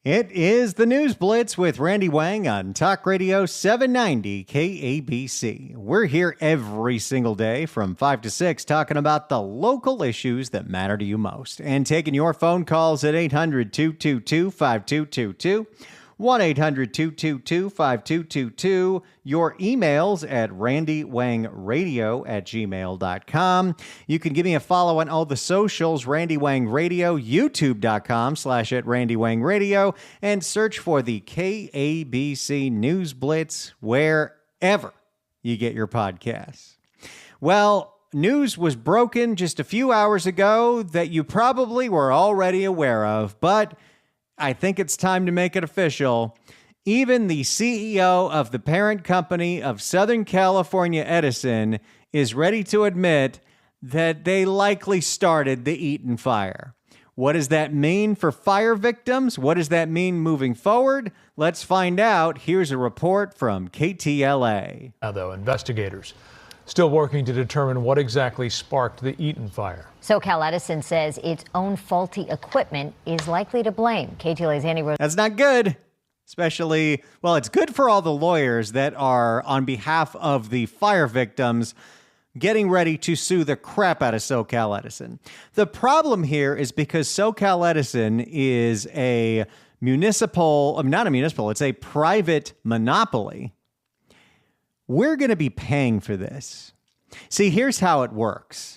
It is the News Blitz with Randy Wang on Talk Radio 790 KABC. We're here every single day from 5 to 6 talking about the local issues that matter to you most and taking your phone calls at 800-222-5222, 1-800-222-5222, your emails at randywangradio@gmail.com. You can give me a follow on all the socials, Randy Wang Radio, youtube.com/@randywangradio, and search for the KABC News Blitz wherever you get your podcasts. Well, news was broken just a few hours ago that you probably were already aware of, but I think it's time to make it official. Even the CEO of the parent company of Southern California Edison is ready to admit that they likely started the Eaton Fire. What does that mean for fire victims? What does that mean moving forward? Let's find out. Here's a report from KTLA. Now, though, investigators still working to determine what exactly sparked the Eaton Fire. SoCal Edison says its own faulty equipment is likely to blame. KTLA's Andy Rose. That's not good. Especially, well, it's good for all the lawyers that are on behalf of the fire victims getting ready to sue the crap out of SoCal Edison. The problem here is because SoCal Edison is a it's a private monopoly. We're going to be paying for this. See, here's how it works.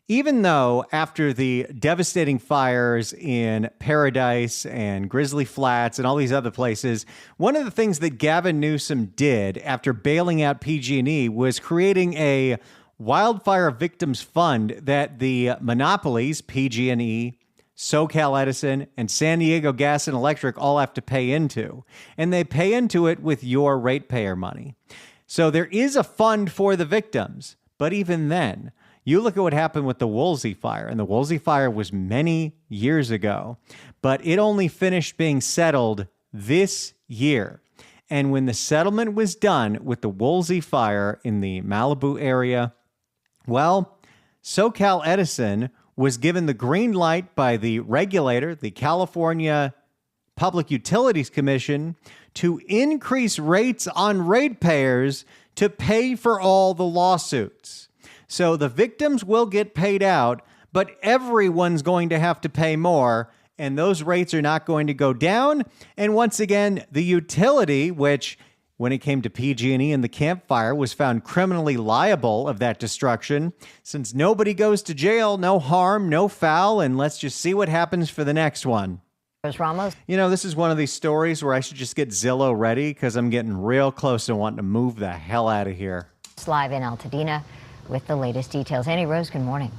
Even though after the devastating fires in Paradise and Grizzly Flats and all these other places, one of the things that Gavin Newsom did after bailing out PG&E was creating a wildfire victims fund that the monopolies, PG&E, SoCal Edison, and San Diego Gas and Electric all have to pay into. And they pay into it with your ratepayer money. So there is a fund for the victims. But even then, you look at what happened with the Woolsey Fire, and the Woolsey Fire was many years ago, but it only finished being settled this year. And when the settlement was done with the Woolsey Fire in the Malibu area, well, SoCal Edison was given the green light by the regulator, the California Public Utilities Commission, to increase rates on ratepayers to pay for all the lawsuits. So the victims will get paid out, but everyone's going to have to pay more, and those rates are not going to go down. And once again, the utility, which when it came to PG&E and the Camp Fire, was found criminally liable of that destruction. Since nobody goes to jail, no harm, no foul, and let's just see what happens for the next one. Ramos. You know, this is one of these stories where I should just get Zillow ready because I'm getting real close to wanting to move the hell out of here. It's live in Altadena with the latest details. Annie Rose, good morning.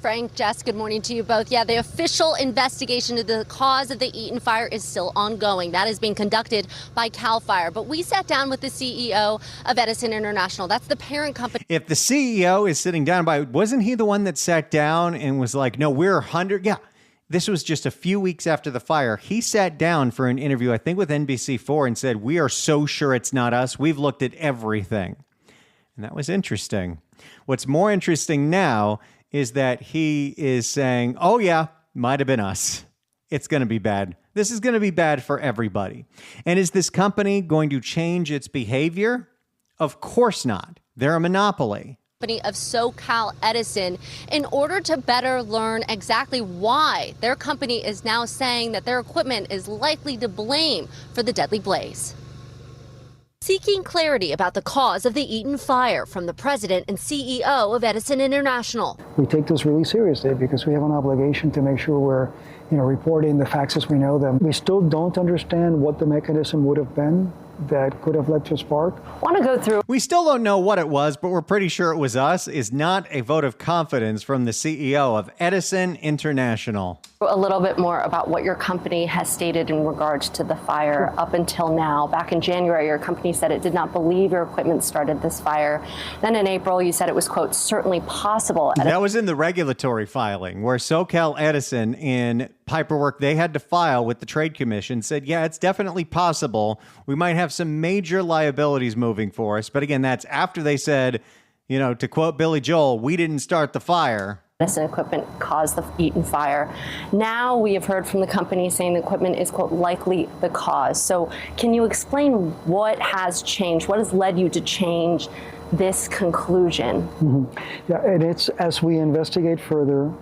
Frank, Jess, good morning to you both. Yeah, the official investigation into the cause of the Eaton Fire is still ongoing. That is being conducted by CAL FIRE. But we sat down with the CEO of Edison International. That's the parent company. If the CEO is sitting down wasn't he the one that sat down and was like, no, we're 100? Yeah. This was just a few weeks after the fire. He sat down for an interview, I think with NBC4, and said, we are so sure it's not us. We've looked at everything. And that was interesting. What's more interesting now is that he is saying, oh, yeah, might have been us. It's going to be bad. This is going to be bad for everybody. And is this company going to change its behavior? Of course not. They're a monopoly. Of SoCal Edison in order to better learn exactly why their company is now saying that their equipment is likely to blame for the deadly blaze. Seeking clarity about the cause of the Eaton Fire from the president and CEO of Edison International. We take this really seriously because we have an obligation to make sure we're reporting the facts as we know them. We still don't understand what the mechanism would have been that could have led to a spark. Want to go through. We still don't know what it was, but we're pretty sure it was us, is not a vote of confidence from the CEO of Edison International. A little bit more about what your company has stated in regards to the fire up until now. Back in January, your company said it did not believe your equipment started this fire. Then in April, you said it was, quote, certainly possible. That was in the regulatory filing where SoCal Edison in paperwork they had to file with the Trade Commission said, yeah, it's definitely possible. We might have some major liabilities moving for us. But again, that's after they said, to quote Billy Joel, we didn't start the fire. Edison equipment caused the Eaton fire. Now we have heard from the company saying the equipment is, quote, likely the cause. So can you explain what has changed? What has led you to change this conclusion? Yeah, and it's as we investigate further,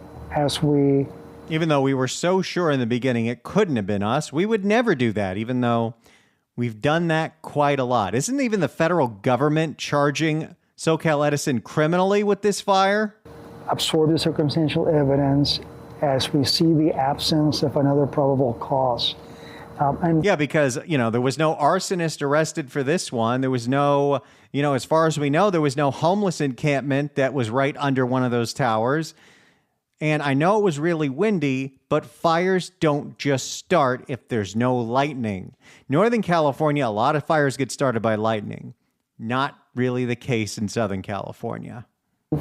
Even though we were so sure in the beginning it couldn't have been us, we would never do that, even though we've done that quite a lot. Isn't even the federal government charging SoCal Edison criminally with this fire? absorb the circumstantial evidence as we see the absence of another probable cause. Yeah, because, there was no arsonist arrested for this one. There was no, as far as we know, there was no homeless encampment that was right under one of those towers. And I know it was really windy, but fires don't just start if there's no lightning. Northern California, a lot of fires get started by lightning. Not really the case in Southern California.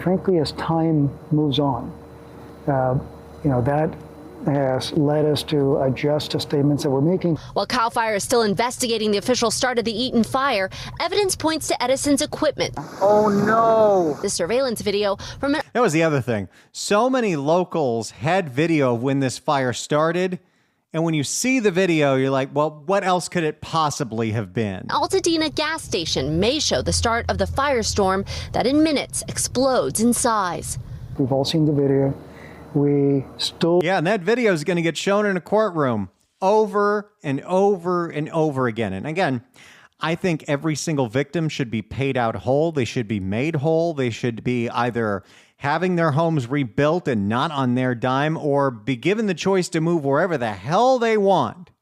Frankly, as time moves on, that has led us to adjust the statements that we're making. While CAL FIRE is still investigating the official start of the Eaton fire, evidence points to Edison's equipment. Oh, no. The surveillance video from That was the other thing. So many locals had video of when this fire started. And when you see the video, you're like, well, what else could it possibly have been? Altadena gas station may show the start of the firestorm that in minutes explodes in size. We've all seen the video. We still... Yeah, and that video is going to get shown in a courtroom over and over and over again. And again, I think every single victim should be paid out whole. They should be made whole. They should be either having their homes rebuilt and not on their dime, or be given the choice to move wherever the hell they want.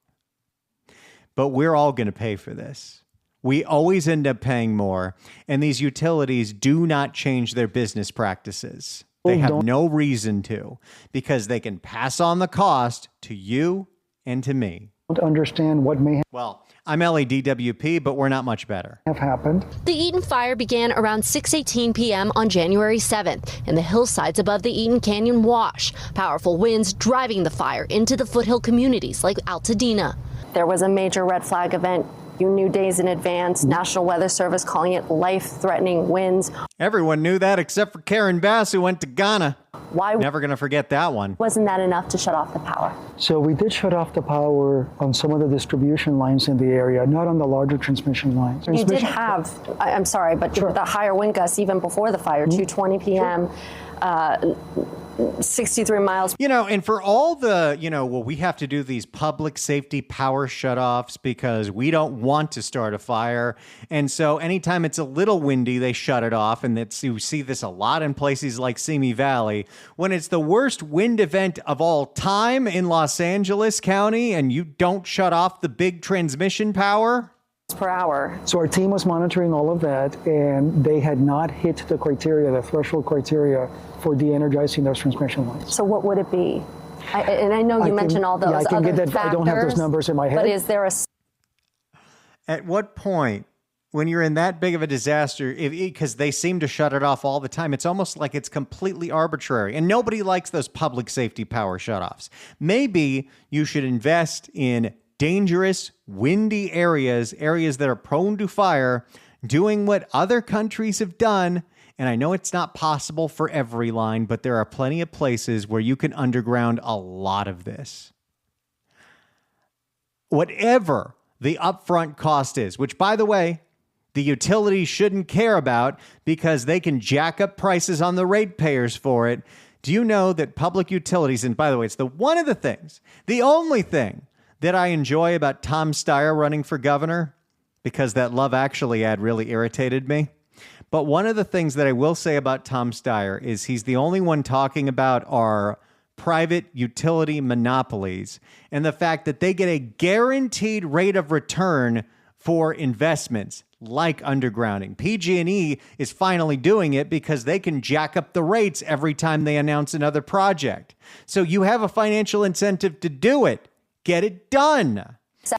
But we're all going to pay for this. We always end up paying more, and these utilities do not change their business practices. They have no reason to, because they can pass on the cost to you and to me. Don't understand what may Well, I'm LEDWP, but we're not much better. have happened. The Eaton fire began around 6:18 p.m. on January 7th in the hillsides above the Eaton Canyon Wash. Powerful winds driving the fire into the foothill communities like Altadena. There was a major red flag event. You knew days in advance. National Weather Service calling it life-threatening winds. Everyone knew that except for Karen Bass, who went to Ghana. Why Never going to forget that one. wasn't that enough to shut off the power? So we did shut off the power on some of the distribution lines in the area, not on the larger transmission lines. You did have, I'm sorry, but the higher wind gusts even before the fire, 2:20 p.m., 63 miles. And for all the, we have to do these public safety power shutoffs because we don't want to start a fire. And so anytime it's a little windy, they shut it off. And you see this a lot in places like Simi Valley. When it's the worst wind event of all time in Los Angeles County and you don't shut off the big transmission power per hour. So our team was monitoring all of that, and they had not hit the threshold criteria for de-energizing those transmission lines. So what would it be? I know you mentioned all those I can other get that. factors. I don't have those numbers in my head. But is there a... At what point, when you're in that big of a disaster, because they seem to shut it off all the time, it's almost like it's completely arbitrary. And nobody likes those public safety power shutoffs. Maybe you should invest in dangerous, windy areas that are prone to fire, doing what other countries have done. And I know it's not possible for every line, but there are plenty of places where you can underground a lot of this. Whatever the upfront cost is, which, by the way, the utilities shouldn't care about because they can jack up prices on the ratepayers for it. Do you know that public utilities, and by the way, it's the only thing that I enjoy about Tom Steyer running for governor, because that Love Actually ad really irritated me. But one of the things that I will say about Tom Steyer is he's the only one talking about our private utility monopolies and the fact that they get a guaranteed rate of return for investments like undergrounding. PG&E is finally doing it because they can jack up the rates every time they announce another project. So you have a financial incentive to do it. Get it done.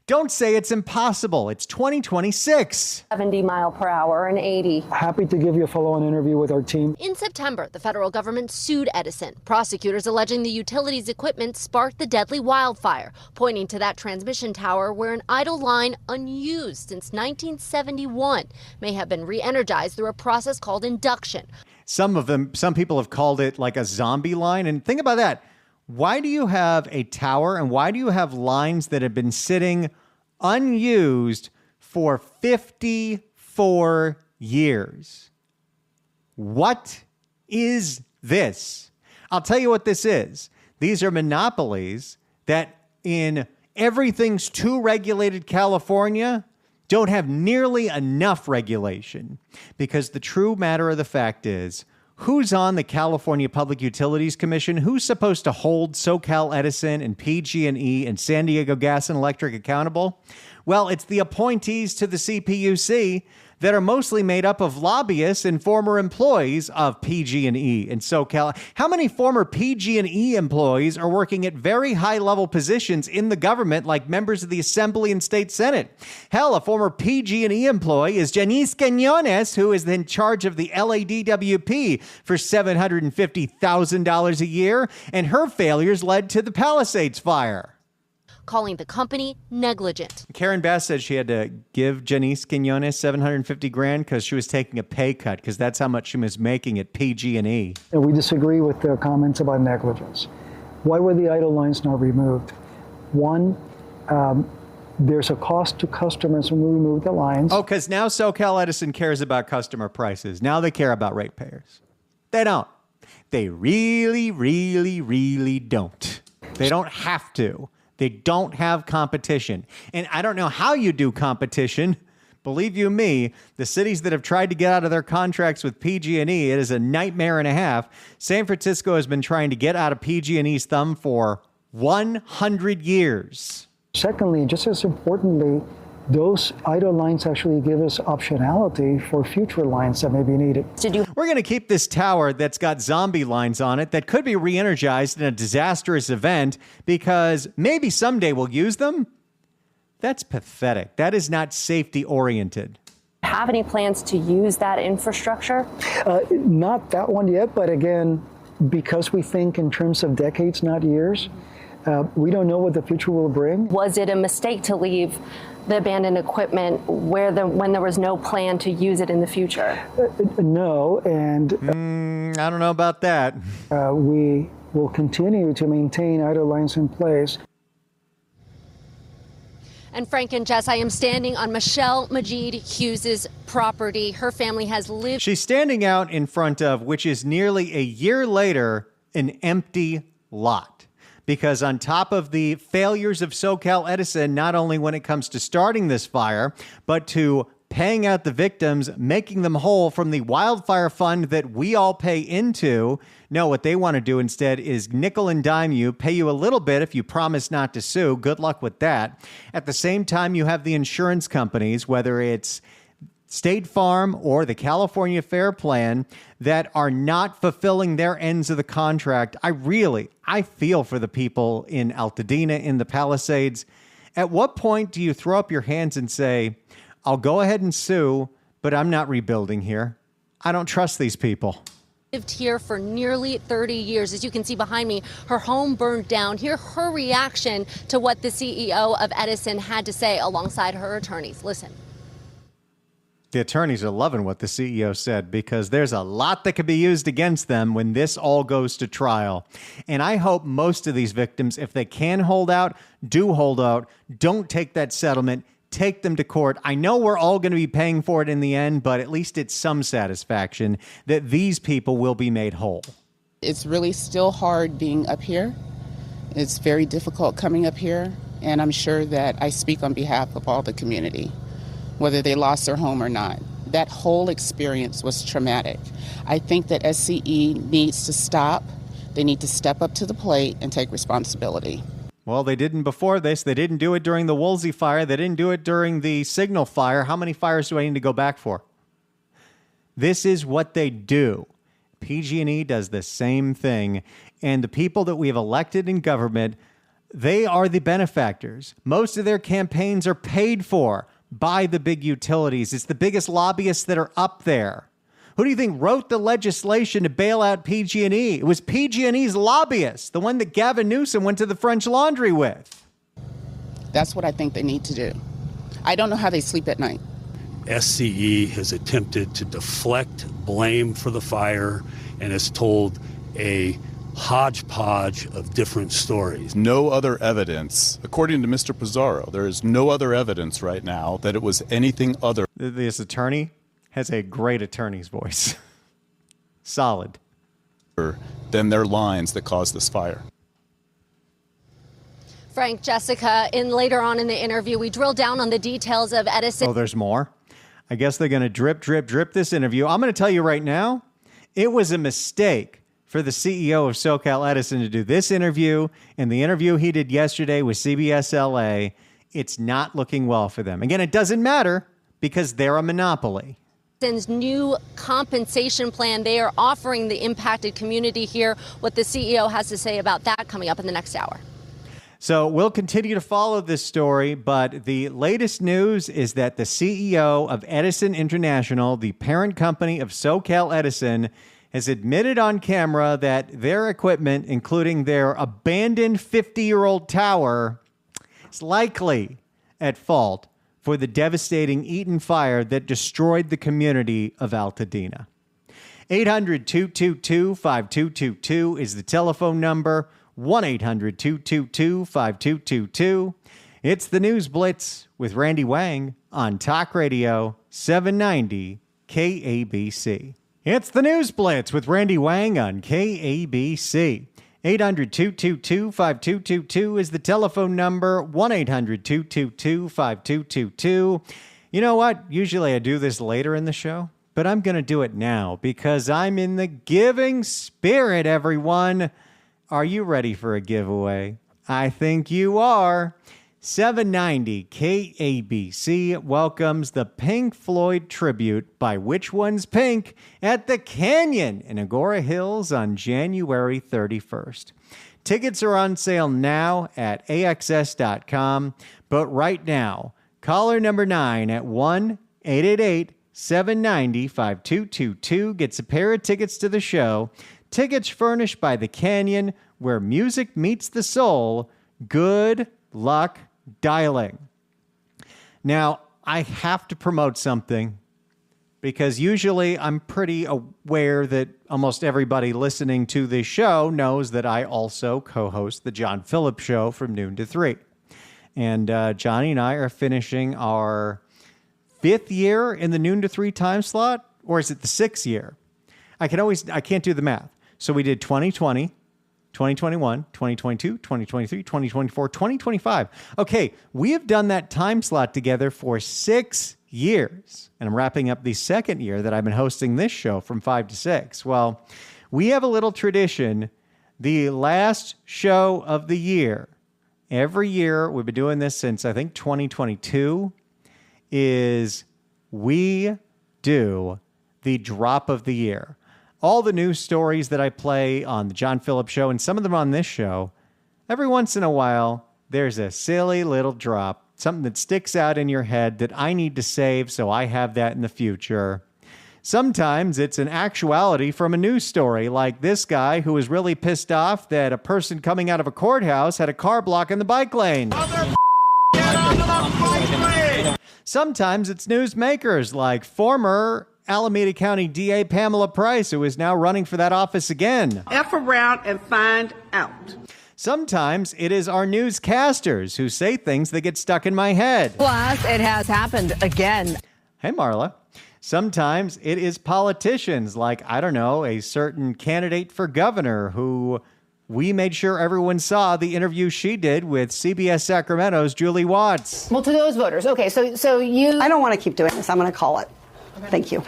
Don't say it's impossible. It's 2026. 70 mile per hour and 80. Happy to give you a follow-on interview with our team. In September, the federal government sued Edison. Prosecutors alleging the utility's equipment sparked the deadly wildfire, pointing to that transmission tower where an idle line unused since 1971 may have been re-energized through a process called induction. Some people have called it like a zombie line. And think about that. Why do you have a tower and why do you have lines that have been sitting unused for 54 years? What is this? I'll tell you what this is. These are monopolies that in everything's too regulated California don't have nearly enough regulation, because the true matter of the fact is, who's on the California Public Utilities Commission? Who's supposed to hold SoCal Edison and PG&E and San Diego Gas and Electric accountable? Well, it's the appointees to the CPUC that are mostly made up of lobbyists and former employees of PG&E and SoCal. How many former PG&E employees are working at very high-level positions in the government, like members of the Assembly and State Senate? Hell, a former PG&E employee is Janice Quinones, who is in charge of the LADWP for $750,000 a year, and her failures led to the Palisades fire. Calling the company negligent. Karen Bass said she had to give Janice Quinones $750,000 because she was taking a pay cut, because that's how much she was making at PG&E. And we disagree with the comments about negligence. Why were the idle lines not removed? One, there's a cost to customers when we remove the lines. Oh, because now SoCal Edison cares about customer prices. Now they care about ratepayers. They don't. They really, really, really don't. They don't have to. They don't have competition. And I don't know how you do competition. Believe you me, the cities that have tried to get out of their contracts with PG&E, it is a nightmare and a half. San Francisco has been trying to get out of PG&E's thumb for 100 years. Secondly, just as importantly, those idle lines actually give us optionality for future lines that may be needed. We're going to keep this tower that's got zombie lines on it that could be re-energized in a disastrous event because maybe someday we'll use them? That's pathetic. That is not safety-oriented. Have any plans to use that infrastructure? Not that one yet, but again, because we think in terms of decades, not years, we don't know what the future will bring. Was it a mistake to leave the abandoned equipment when there was no plan to use it in the future? No, and I don't know about that. We will continue to maintain idle lines in place. And Frank and Jess, I am standing on Michelle Majid Hughes' property. Her family has lived. She's standing out in front of, which is nearly a year later, an empty lot. Because on top of the failures of SoCal Edison, not only when it comes to starting this fire, but to paying out the victims, making them whole from the wildfire fund that we all pay into. No, what they want to do instead is nickel and dime you, pay you a little bit if you promise not to sue. Good luck with that. At the same time, you have the insurance companies, whether it's State Farm or the California Fair Plan, that are not fulfilling their ends of the contract. I feel for the people in Altadena, in the Palisades. At what point do you throw up your hands and say, I'll go ahead and sue, but I'm not rebuilding here? I don't trust these people. Lived here for nearly 30 years. As you can see behind me, her home burned down. Hear her reaction to what the CEO of Edison had to say alongside her attorneys. Listen. The attorneys are loving what the CEO said because there's a lot that could be used against them when this all goes to trial. And I hope most of these victims, if they can hold out, do hold out. Don't take that settlement. Take them to court. I know we're all going to be paying for it in the end, but at least it's some satisfaction that these people will be made whole. It's really still hard being up here. It's very difficult coming up here. And I'm sure that I speak on behalf of all the community, whether they lost their home or not. That whole experience was traumatic. I think that SCE needs to stop. They need to step up to the plate and take responsibility. Well, they didn't before this. They didn't do it during the Woolsey fire. They didn't do it during the Signal fire. How many fires do I need to go back for? This is what they do. PG&E does the same thing. And the people that we have elected in government, they are the benefactors. Most of their campaigns are paid for by the big utilities. It's the biggest lobbyists that are up there. Who do you think wrote the legislation to bail out PG&E? It was PG&E's lobbyists, the one that Gavin Newsom went to the French Laundry with. That's what I think they need to do. I don't know how they sleep at night. SCE has attempted to deflect blame for the fire and has told a hodgepodge of different stories. No other evidence, according to Mr. Pizarro, there is no other evidence right now that it was anything other. This attorney has a great attorney's voice. Solid. Than their lines that caused this fire. Frank, Jessica, later on in the interview, we drill down on the details of Edison. Oh, there's more? I guess they're going to drip this interview. I'm going to tell you right now, it was a mistake for the CEO of SoCal Edison to do this interview and the interview he did yesterday with CBS LA. It's not looking well for them. Again, it doesn't matter because they're a monopoly. Edison's new compensation plan. They are offering the impacted community here. What the CEO has to say about that coming up in the next hour. So we'll continue to follow this story, but the latest news is that the CEO of Edison International, the parent company of SoCal Edison, has admitted on camera that their equipment, including their abandoned 50-year-old tower, is likely at fault for the devastating Eaton Fire that destroyed the community of Altadena. 800-222-5222 is the telephone number. 1-800-222-5222. It's the News Blitz with Randy Wang on Talk Radio 790 KABC. It's the News Blitz with Randy Wang on KABC. 800-222-5222 is the telephone number. 1-800-222-5222. You know what? Usually I do this later in the show, but I'm going to do it now because I'm in the giving spirit, everyone. Are you ready for a giveaway? I think you are. 790 KABC welcomes the Pink Floyd tribute by Which One's Pink at the Canyon in Agora Hills on January 31st. Tickets are on sale now at AXS.com, but right now, caller number 9 at 1-888-790-5222 gets a pair of tickets to the show. Tickets furnished by the Canyon, where music meets the soul. Good luck dialing. Now, I have to promote something because usually I'm pretty aware that almost everybody listening to this show knows that I also co-host the John Phillips Show from noon to 3. And Johnny and I are finishing our 5th year in the noon to 3 time slot, or is it the 6th year? I can't do the math. So we did 2020, 2021, 2022, 2023, 2024, 2025. Okay, we have done that time slot together for 6 years. And I'm wrapping up the 2nd year that I've been hosting this show from 5 to 6. Well, we have a little tradition. The last show of the year, every year, we've been doing this since I think 2022, is we do the drop of the year. All the news stories that I play on the John Phillips Show, and some of them on this show, every once in a while, there's a silly little drop, something that sticks out in your head that I need to save so I have that in the future. Sometimes it's an actuality from a news story, like this guy who was really pissed off that a person coming out of a courthouse had a car block in the bike lane. Sometimes it's newsmakers like former Alameda County DA Pamela Price, who is now running for that office again. F around and find out. Sometimes it is our newscasters who say things that get stuck in my head. Plus, it has happened again. Hey, Marla. Sometimes it is politicians like, I don't know, a certain candidate for governor who we made sure everyone saw the interview she did with CBS Sacramento's Julie Watts. Well, to those voters. Okay, so you... I don't want to keep doing this. I'm going to call it. Okay. Thank you.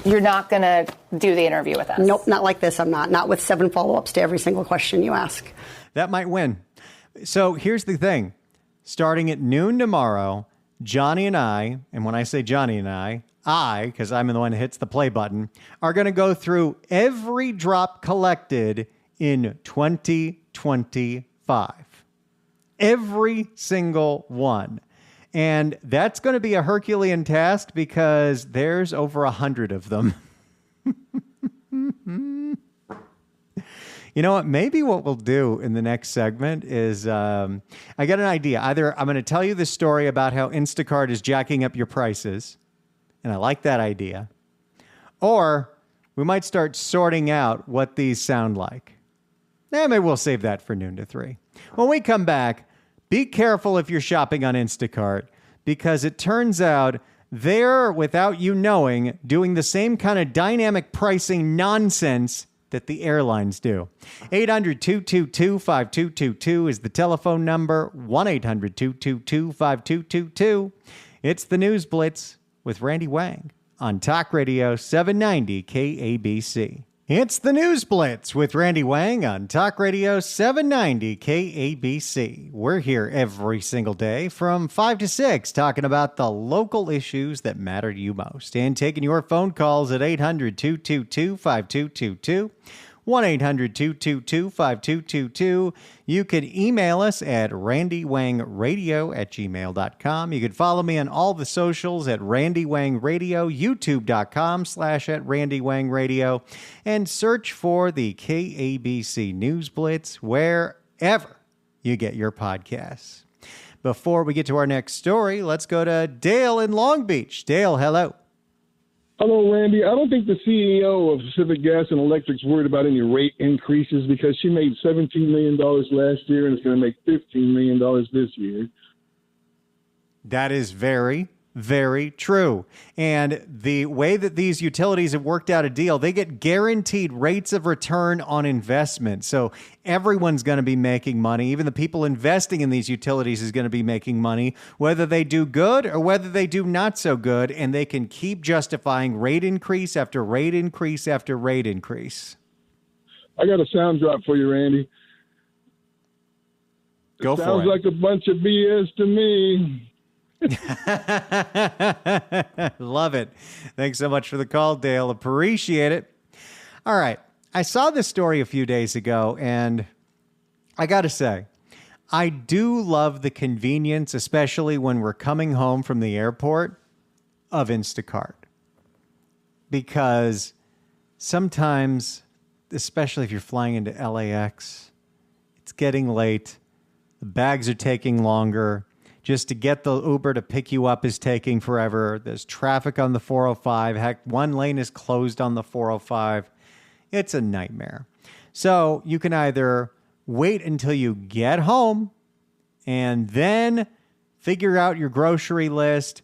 You're not going to do the interview with us? Nope, not like this. I'm not. Not with 7 follow-ups to every single question you ask. That might win. So here's the thing. Starting at noon tomorrow, Johnny and I, and when I say Johnny and I, because I'm the one who hits the play button, are going to go through every drop collected in 2025. Every single one. And that's going to be a Herculean task because there's over 100 of them. You know what? Maybe what we'll do in the next segment is I got an idea. Either I'm going to tell you this story about how Instacart is jacking up your prices, and I like that idea, or we might start sorting out what these sound like. Maybe we'll save that for noon to 3. When we come back, be careful if you're shopping on Instacart, because it turns out they're, without you knowing, doing the same kind of dynamic pricing nonsense that the airlines do. 800-222-5222 is the telephone number. 1-800-222-5222. It's the News Blitz with Randy Wang on Talk Radio 790 KABC. It's the News Blitz with Randy Wang on Talk Radio 790 KABC. We're here every single day from 5 to 6 talking about the local issues that matter to you most and taking your phone calls at 800-222-5222. 1-800-222-5222. You can email us at randywangradio@gmail.com. You can follow me on all the socials at Randy Wang Radio, youtube.com/@RandyWangRadio, and search for the KABC News Blitz wherever you get your podcasts. Before we get to our next story, let's go to Dale in Long Beach. Dale, hello. Hello, Randy. I don't think the CEO of Pacific Gas and Electric's worried about any rate increases because she made $17 million last year and is going to make $15 million this year. That is very, very true. And the way that these utilities have worked out a deal, they get guaranteed rates of return on investment. So everyone's going to be making money. Even the people investing in these utilities is going to be making money, whether they do good or whether they do not so good. And they can keep justifying rate increase after rate increase after rate increase. I got a sound drop for you, Randy. Go for it. Sounds like a bunch of BS to me. Love it. Thanks so much for the call, Dale. Appreciate it. All right. I saw this story a few days ago, and I got to say, I do love the convenience, especially when we're coming home from the airport, of Instacart. Because sometimes, especially if you're flying into LAX, it's getting late. The bags are taking longer. Just to get the Uber to pick you up is taking forever. There's traffic on the 405. Heck, one lane is closed on the 405. It's a nightmare. So you can either wait until you get home and then figure out your grocery list,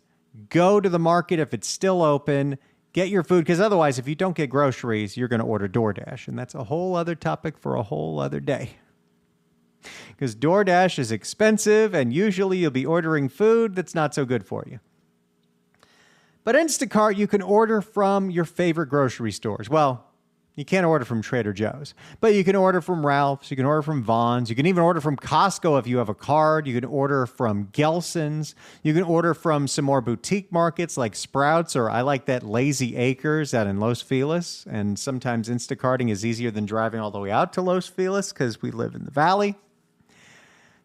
go to the market if it's still open, get your food. Because otherwise, if you don't get groceries, you're going to order DoorDash. And that's a whole other topic for a whole other day. Because DoorDash is expensive, and usually you'll be ordering food that's not so good for you. But Instacart, you can order from your favorite grocery stores. Well, you can't order from Trader Joe's, but you can order from Ralph's, you can order from Vons, you can even order from Costco if you have a card, you can order from Gelson's, you can order from some more boutique markets like Sprouts, or I like that Lazy Acres out in Los Feliz, and sometimes Instacarting is easier than driving all the way out to Los Feliz because we live in the valley.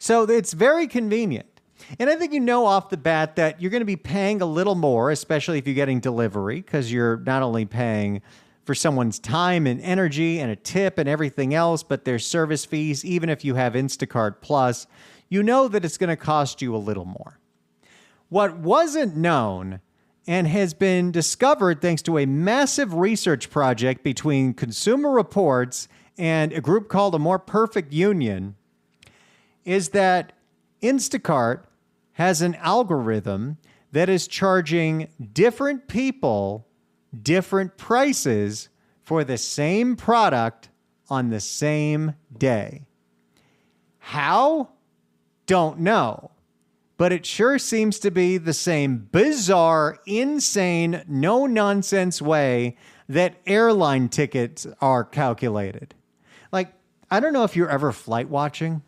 So it's very convenient. And I think you know off the bat that you're going to be paying a little more, especially if you're getting delivery, because you're not only paying for someone's time and energy and a tip and everything else, but there's service fees. Even if you have Instacart Plus, you know that it's going to cost you a little more. What wasn't known and has been discovered thanks to a massive research project between Consumer Reports and a group called A More Perfect Union is that Instacart has an algorithm that is charging different people different prices for the same product on the same day. How? Don't know. But it sure seems to be the same bizarre, insane, no-nonsense way that airline tickets are calculated. Like, I don't know if you're ever flight watching,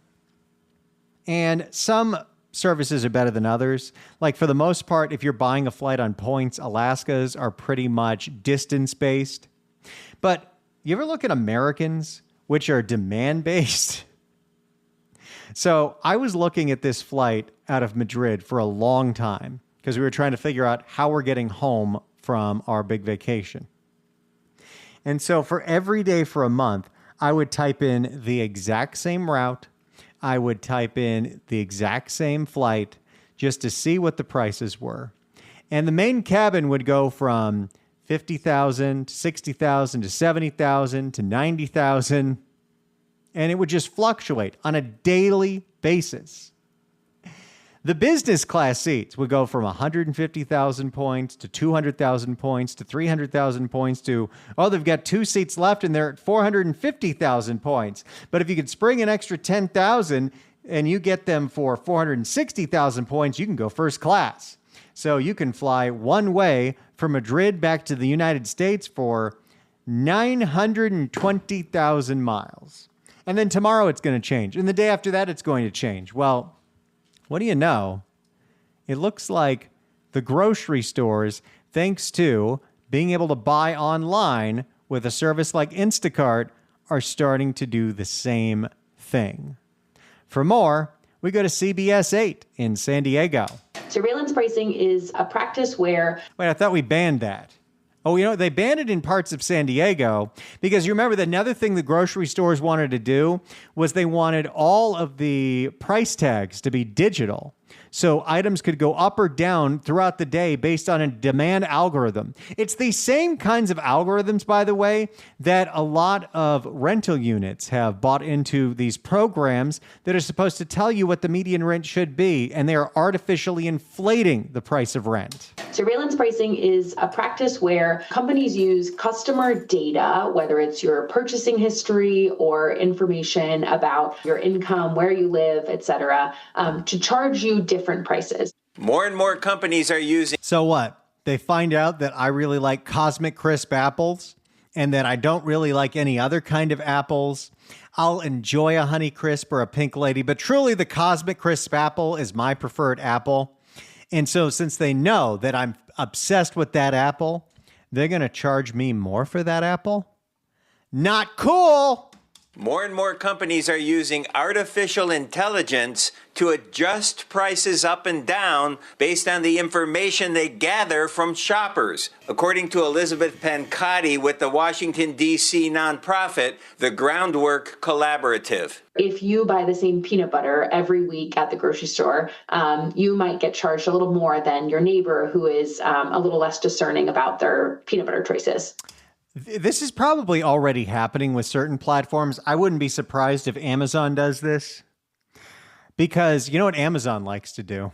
and some services are better than others. Like, for the most part, if you're buying a flight on points, Alaska's are pretty much distance-based. But you ever look at Americans, which are demand-based? So I was looking at this flight out of Madrid for a long time because we were trying to figure out how we're getting home from our big vacation. And so for every day for a month, I would type in the exact same route. I would type in the exact same flight just to see what the prices were. And the main cabin would go from $50,000 to $60,000 to $70,000 to $90,000. And it would just fluctuate on a daily basis. The business class seats would go from 150,000 points to 200,000 points to 300,000 points to, oh, they've got 2 seats left and they're at 450,000 points. But if you could spring an extra 10,000 and you get them for 460,000 points, you can go first class. So you can fly one way from Madrid back to the United States for 920,000 miles. And then tomorrow it's going to change. And the day after that, it's going to change. Well, what do you know? It looks like the grocery stores, thanks to being able to buy online with a service like Instacart, are starting to do the same thing. For more, we go to CBS 8 in San Diego. Surveillance pricing is a practice where... Wait, I thought we banned that. Oh, they banned it in parts of San Diego because you remember that another thing the grocery stores wanted to do was they wanted all of the price tags to be digital. So items could go up or down throughout the day based on a demand algorithm. It's the same kinds of algorithms, by the way, that a lot of rental units have bought into these programs that are supposed to tell you what the median rent should be, and they are artificially inflating the price of rent. Surveillance pricing is a practice where companies use customer data, whether it's your purchasing history or information about your income, where you live, et cetera, to charge you different prices. More and more companies are using... So what? They find out that I really like Cosmic Crisp apples and that I don't really like any other kind of apples. I'll enjoy a Honey Crisp or a Pink Lady, but truly the Cosmic Crisp apple is my preferred apple. And so since they know that I'm obsessed with that apple, they're going to charge me more for that apple? Not cool! More and more companies are using artificial intelligence to adjust prices up and down based on the information they gather from shoppers. According to Elizabeth Pancotti with the Washington, D.C. nonprofit, the Groundwork Collaborative. If you buy the same peanut butter every week at the grocery store, you might get charged a little more than your neighbor who is a little less discerning about their peanut butter choices. This is probably already happening with certain platforms. I wouldn't be surprised if Amazon does this. Because you know what Amazon likes to do?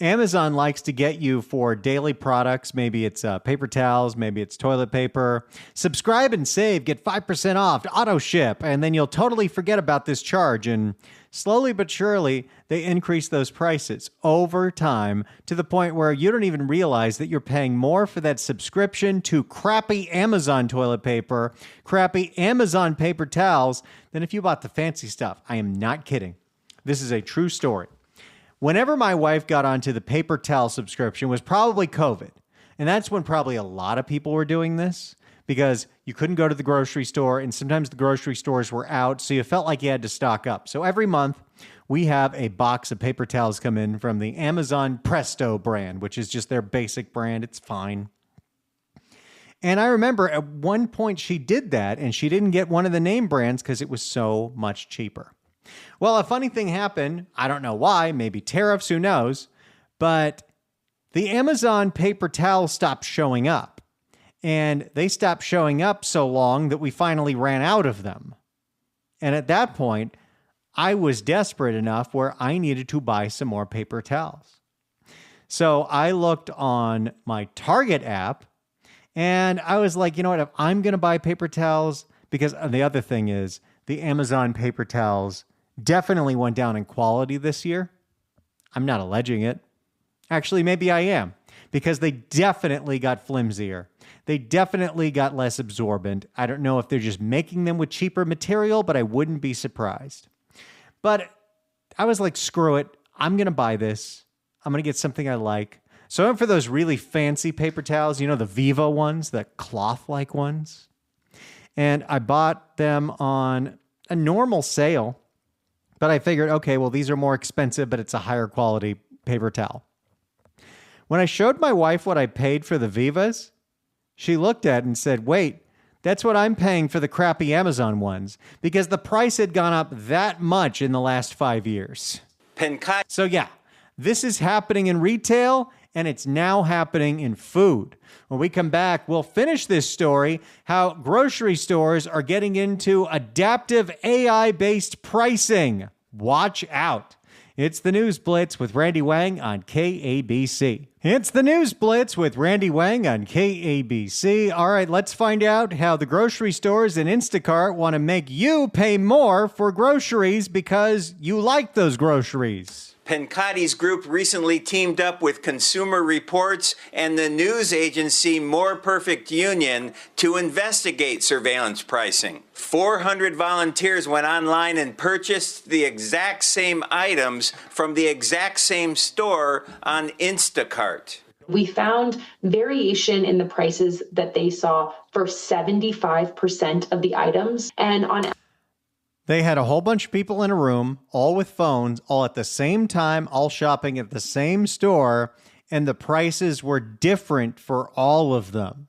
Amazon likes to get you for daily products. Maybe it's paper towels, maybe it's toilet paper. Subscribe and save, get 5% off, auto ship, and then you'll totally forget about this charge. And slowly but surely, they increase those prices over time to the point where you don't even realize that you're paying more for that subscription to crappy Amazon toilet paper, crappy Amazon paper towels, than if you bought the fancy stuff. I am not kidding. This is a true story. Whenever my wife got onto the paper towel subscription was probably COVID. And that's when probably a lot of people were doing this because you couldn't go to the grocery store and sometimes the grocery stores were out. So you felt like you had to stock up. So every month we have a box of paper towels come in from the Amazon Presto brand, which is just their basic brand. It's fine. And I remember at one point she did that and she didn't get one of the name brands because it was so much cheaper. Well, a funny thing happened. I don't know why, maybe tariffs, who knows, but the Amazon paper towels stopped showing up. And they stopped showing up so long that we finally ran out of them. And at that point, I was desperate enough where I needed to buy some more paper towels. So I looked on my Target app and I was like, you know what, if I'm going to buy paper towels, because the other thing is the Amazon paper towels definitely went down in quality this year. I'm not alleging it. Actually, maybe I am, because they definitely got flimsier. They definitely got less absorbent. I don't know if they're just making them with cheaper material, but I wouldn't be surprised. But I was like, screw it. I'm going to buy this. I'm going to get something I like. So I went for those really fancy paper towels, you know, the Viva ones, the cloth-like ones. And I bought them on a normal sale. But I figured, okay, well, these are more expensive, but it's a higher quality paper towel. When I showed my wife what I paid for the Vivas, she looked at it and said, wait, That's what I'm paying for the crappy Amazon ones, because the price had gone up that much in the last 5 years. So yeah, this is happening in retail, and it's now happening in food. When we come back, we'll finish this story, how grocery stores are getting into adaptive AI-based pricing. Watch out. It's the News Blitz with Randy Wang on KABC. It's the News Blitz with Randy Wang on KABC. All right, let's find out how the grocery stores and Instacart want to make you pay more for groceries because you like those groceries. Pencotti's group recently teamed up with Consumer Reports and the news agency More Perfect Union to investigate surveillance pricing. 400 volunteers went online and purchased the exact same items from the exact same store on Instacart. We found variation in the prices that they saw for 75% of the items. And on They had a whole bunch of people in a room, all with phones, all at the same time, all shopping at the same store, and the prices were different for all of them.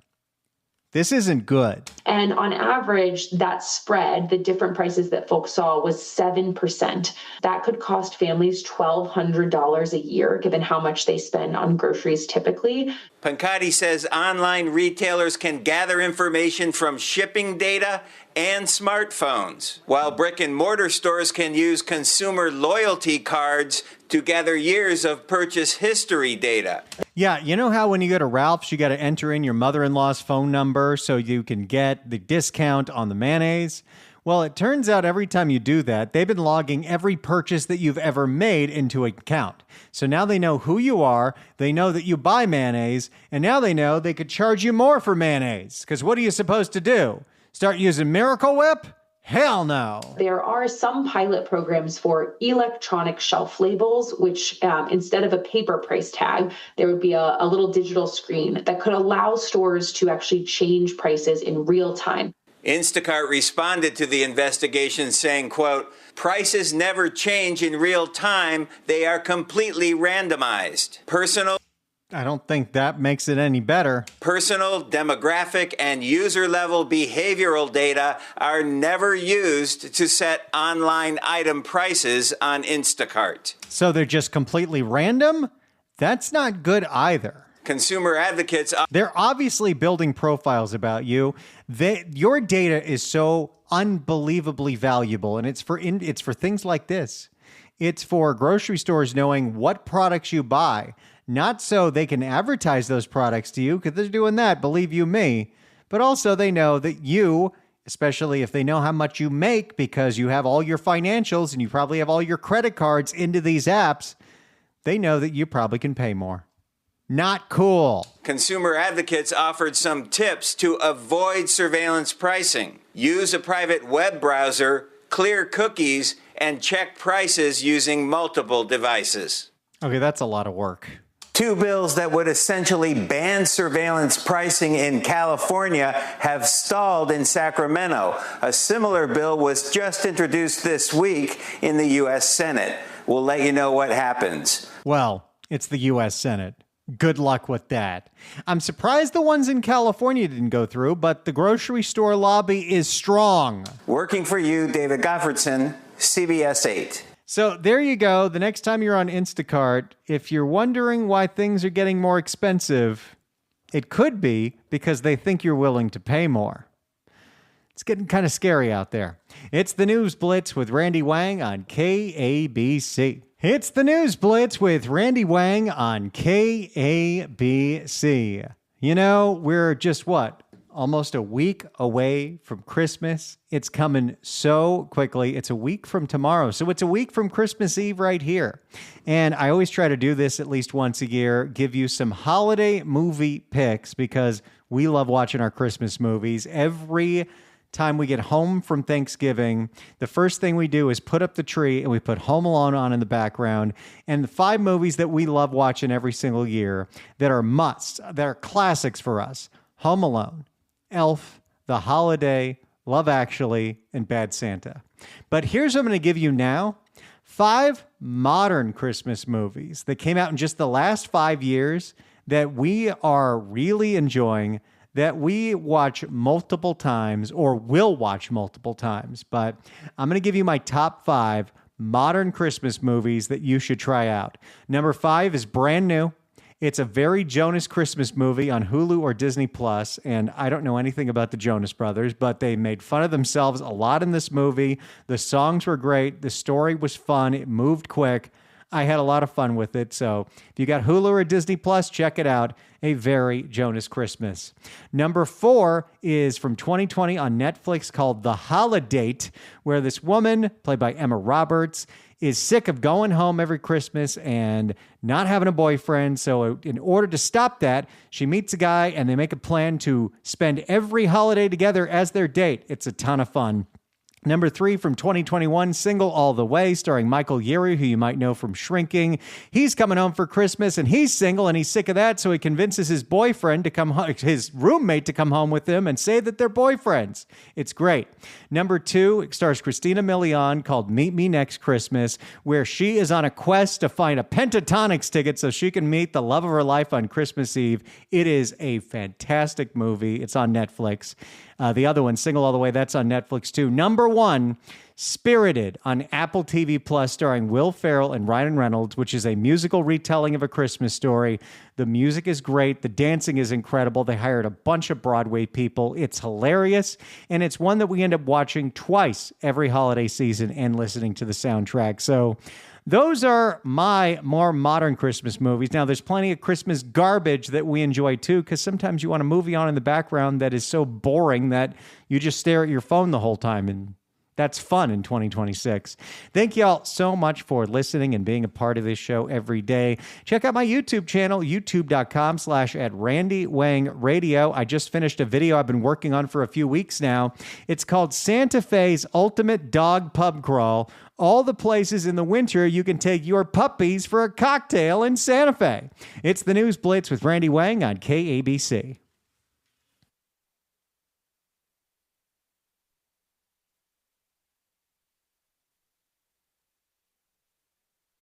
This isn't good. And on average, that spread, the different prices that folks saw, was 7%. That could cost families $1,200 a year, given how much they spend on groceries typically. Pencotti says online retailers can gather information from shipping data and smartphones, while brick and mortar stores can use consumer loyalty cards to gather years of purchase history data. Yeah, you know how when you go to Ralph's, you got to enter in your mother-in-law's phone number so you can get the discount on the mayonnaise? Well, it turns out every time you do that, they've been logging every purchase that you've ever made into an account. So now they know who you are, they know that you buy mayonnaise, and now they know they could charge you more for mayonnaise. Because what are you supposed to do? Start using Miracle Whip? Hell no. There are some pilot programs for electronic shelf labels, which instead of a paper price tag, there would be a little digital screen that could allow stores to actually change prices in real time. Instacart responded to the investigation saying, quote, "Prices never change in real time. They are completely randomized. I don't think that makes it any better. Personal, demographic, and user-level behavioral data are never used to set online item prices on Instacart." So they're just completely random? That's not good either. Consumer advocates... They're obviously building profiles about you. Your data is so unbelievably valuable, and it's for things like this. It's for grocery stores knowing what products you buy, not so they can advertise those products to you, because they're doing that, believe you me, but also they know that you, especially if they know how much you make because you have all your financials and you probably have all your credit cards into these apps, they know that you probably can pay more. Not cool. Consumer advocates offered some tips to avoid surveillance pricing. Use a private web browser, clear cookies, and check prices using multiple devices. Okay, that's a lot of work. Two bills that would essentially ban surveillance pricing in California have stalled in Sacramento. A similar bill was just introduced this week in the U.S. Senate. We'll let you know what happens. Well, it's the U.S. Senate. Good luck with that. I'm surprised the ones in California didn't go through, but the grocery store lobby is strong. Working for you, David Gottfredson, CBS 8. So there you go. The next time you're on Instacart, if you're wondering why things are getting more expensive, it could be because they think you're willing to pay more. It's getting kind of scary out there. It's the News Blitz with Randy Wang on KABC. It's the News Blitz with Randy Wang on KABC. You know, we're just almost a week away from Christmas. It's coming so quickly. It's a week from tomorrow. So it's a week from Christmas Eve right here. And I always try to do this at least once a year, give you some holiday movie picks because we love watching our Christmas movies. Every time we get home from Thanksgiving, the first thing we do is put up the tree and we put Home Alone on in the background. And the 5 movies that we love watching every single year that are musts, that are classics for us: Home Alone, Elf, The Holiday, Love Actually, and Bad Santa. But here's what I'm going to give you now. 5 modern Christmas movies that came out in just the last 5 years that we are really enjoying, that we watch multiple times or will watch multiple times. But I'm going to give you my top 5 modern Christmas movies that you should try out. Number 5 is brand new. It's a very Jonas Christmas movie on Hulu or Disney Plus, and I don't know anything about the Jonas Brothers, but they made fun of themselves a lot in this movie. The songs were great. The story was fun. It moved quick. I had a lot of fun with it. So if you got Hulu or Disney Plus, check it out. A very Jonas Christmas. Number 4 is from 2020 on Netflix called The Holiday, where this woman, played by Emma Roberts, is sick of going home every Christmas and not having a boyfriend. So in order to stop that, she meets a guy and they make a plan to spend every holiday together as their date. It's a ton of fun. Number 3 from 2021, Single All the Way, starring Michael Urie, who you might know from Shrinking. He's coming home for Christmas and he's single and he's sick of that, so he convinces his boyfriend to come home, his roommate to come home with him and say that they're boyfriends. It's great. Number 2, it stars Christina Milian, called Meet Me Next Christmas, where she is on a quest to find a Pentatonix ticket so she can meet the love of her life on Christmas Eve. It is a fantastic movie. It's on Netflix. The other one, Single All the Way, that's on Netflix too. Number 1, Spirited on Apple TV Plus, starring Will Ferrell and Ryan Reynolds, which is a musical retelling of A Christmas Story. The music is great. The dancing is incredible. They hired a bunch of Broadway people. It's hilarious. And it's one that we end up watching twice every holiday season and listening to the soundtrack. So those are my more modern Christmas movies. Now, there's plenty of Christmas garbage that we enjoy too, because sometimes you want a movie on in the background that is so boring that you just stare at your phone the whole time, and that's fun in 2026. Thank you all so much for listening and being a part of this show every day. Check out my YouTube channel, youtube.com/@RandyWangRadio. I just finished a video I've been working on for a few weeks now. It's called Santa Fe's Ultimate Dog Pub Crawl. All the places in the winter you can take your puppies for a cocktail in Santa Fe. It's the News Blitz with Randy Wang on KABC.